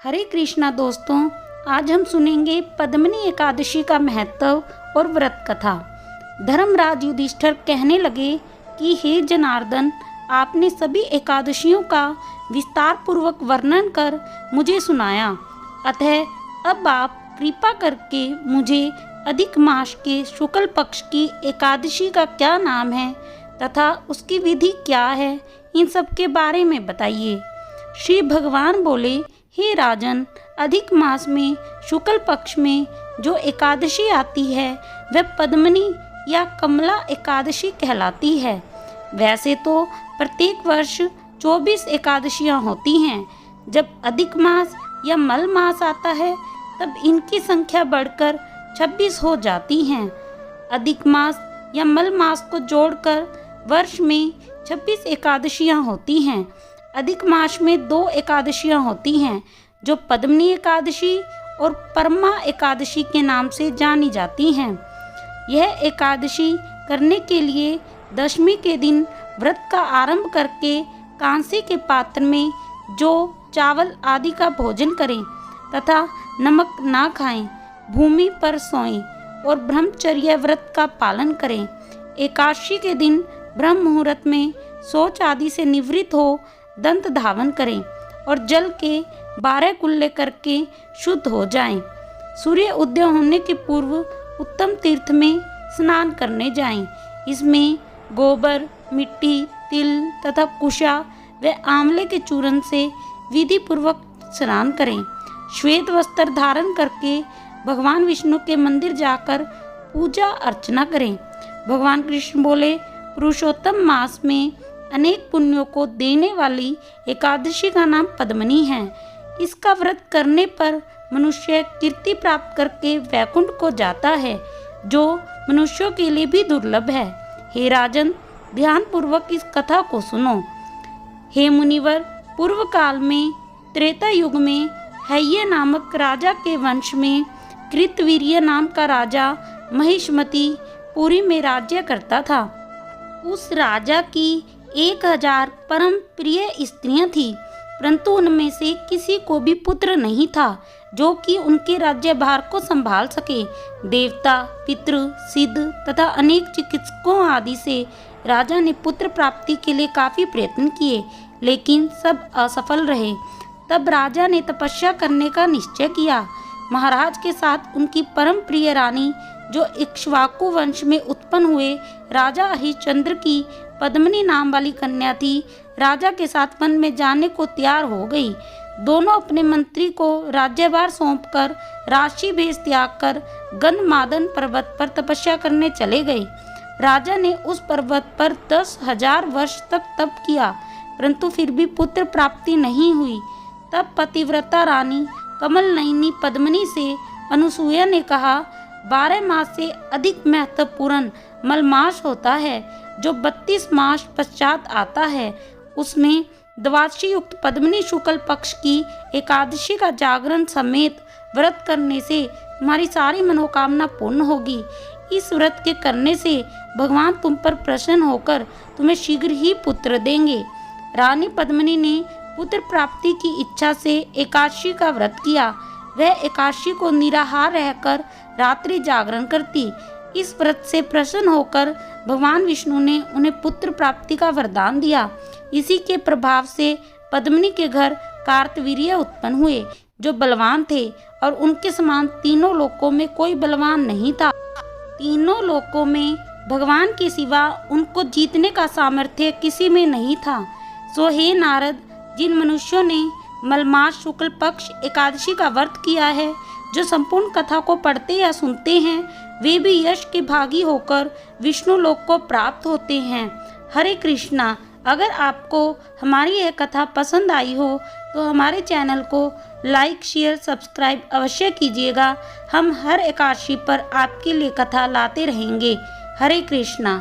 हरे कृष्णा दोस्तों, आज हम सुनेंगे पद्मिनी एकादशी का महत्व और व्रत कथा। धर्मराज युधिष्ठिर कहने लगे कि हे जनार्दन, आपने सभी एकादशियों का विस्तार पूर्वक वर्णन कर मुझे सुनाया, अतः अब आप कृपा करके मुझे अधिक मास के शुक्ल पक्ष की एकादशी का क्या नाम है तथा उसकी विधि क्या है, इन सब के बारे में बताइए। श्री भगवान बोले, हे राजन, अधिक मास में शुक्ल पक्ष में जो एकादशी आती है वह पद्मिनी या कमला एकादशी कहलाती है। वैसे तो प्रत्येक वर्ष 24 एकादशियां होती हैं। जब अधिक मास या मल मास आता है तब इनकी संख्या बढ़कर 26 हो जाती हैं। अधिक मास या मल मास को जोड़कर वर्ष में 26 एकादशियां होती हैं। अधिक मास में 2 एकादशियां होती हैं जो पद्मिनी एकादशी और परमा एकादशी के नाम से जानी जाती हैं। यह एकादशी करने के लिए दशमी के दिन व्रत का आरंभ करके कांसे के पात्र में जो चावल आदि का भोजन करें तथा नमक ना खाएं, भूमि पर सोएं और ब्रह्मचर्य व्रत का पालन करें। एकादशी के दिन ब्रह्म मुहूर्त में शौच आदि से निवृत्त हो दंत धावन करें और जल के 12 कुल्ले करके शुद्ध हो जाएं। सूर्य उदय होने के पूर्व उत्तम तीर्थ में स्नान करने जाएं। इसमें गोबर, मिट्टी, तिल तथा कुशा व आंवले के चूर्ण से विधि पूर्वक स्नान करें। श्वेत वस्त्र धारण करके भगवान विष्णु के मंदिर जाकर पूजा अर्चना करें। भगवान कृष्ण बोले, पुरुषोत्तम मास में अनेक पुण्यों को देने वाली एकादशी का नाम पद्मिनी है। इसका व्रत करने पर मनुष्य कीर्ति प्राप्त करके वैकुंठ को जाता है, जो मनुष्यों के लिए भी दुर्लभ है। हे राजन, ध्यान पूर्वक इस कथा को सुनो। हे मुनिवर, पूर्व काल में त्रेता युग में हैय नामक राजा के वंश में कृतवीर्य नाम का राजा महिष्मति पुरी में राज्य करता था। उस राजा की 1000 परम प्रिय स्त्रियां थीं, परंतु उनमें से किसी को भी पुत्र नहीं था जो कि उनके राज्यभार को संभाल सके। देवता, पितृ, सिद्ध तथा अनेक चिकित्सकों आदि से राजा ने पुत्र प्राप्ति के लिए काफी प्रयत्न किए, लेकिन सब असफल रहे। तब राजा ने तपस्या करने का निश्चय किया। महाराज के साथ उनकी परम प्रिय रानी, जो इक्ष्वाकु वंश में उत्पन्न हुए राजा हरिश्चंद्र की पद्मिनी नाम वाली कन्या थी, राजा के साथ वन में जाने को तैयार हो गई। दोनों अपने मंत्री को राज्यभार सौंपकर राशि भेष त्याग कर गंधमादन पर्वत पर तपस्या करने चले गए। राजा ने उस पर्वत पर 10,000 वर्ष तक तप किया, परंतु फिर भी पुत्र प्राप्ति नहीं हुई। तब पतिव्रता रानी कमल नयनी पद्मिनी से अनुसूया ने कहा, 12 मास से अधिक महत्वपूर्ण मलमास होता है जो 32 मास पश्चात आता है। उसमें द्वादशी युक्त पद्मिनी शुक्ल पक्ष की एकादशी का जागरण समेत व्रत करने से तुम्हारी सारी मनोकामना पूर्ण होगी। इस व्रत के करने से भगवान तुम पर प्रसन्न होकर तुम्हें शीघ्र ही पुत्र देंगे। रानी पद्मिनी ने पुत्र प्राप्ति की इच्छा से एकादशी का व्रत किया। वह एकादशी को निराहार रहकर रात्रि जागरण करती। इस व्रत से प्रसन्न होकर भगवान विष्णु ने उन्हें पुत्र प्राप्ति का वरदान दिया। इसी के प्रभाव से पद्मिनी के घर कार्तवीर्य उत्पन्न हुए, जो बलवान थे और उनके समान तीनों लोकों में कोई बलवान नहीं था। तीनों लोकों में भगवान के सिवा उनको जीतने का सामर्थ्य किसी में नहीं था। सो हे नारद, जिन मनुष्यों ने मलमास शुक्ल पक्ष एकादशी का व्रत किया है, जो संपूर्ण कथा को पढ़ते या सुनते हैं, वे भी यश के भागी होकर विष्णु लोक को प्राप्त होते हैं। हरे कृष्णा। अगर आपको हमारी यह कथा पसंद आई हो तो हमारे चैनल को लाइक, शेयर, सब्सक्राइब अवश्य कीजिएगा। हम हर एकादशी पर आपके लिए कथा लाते रहेंगे। हरे कृष्णा।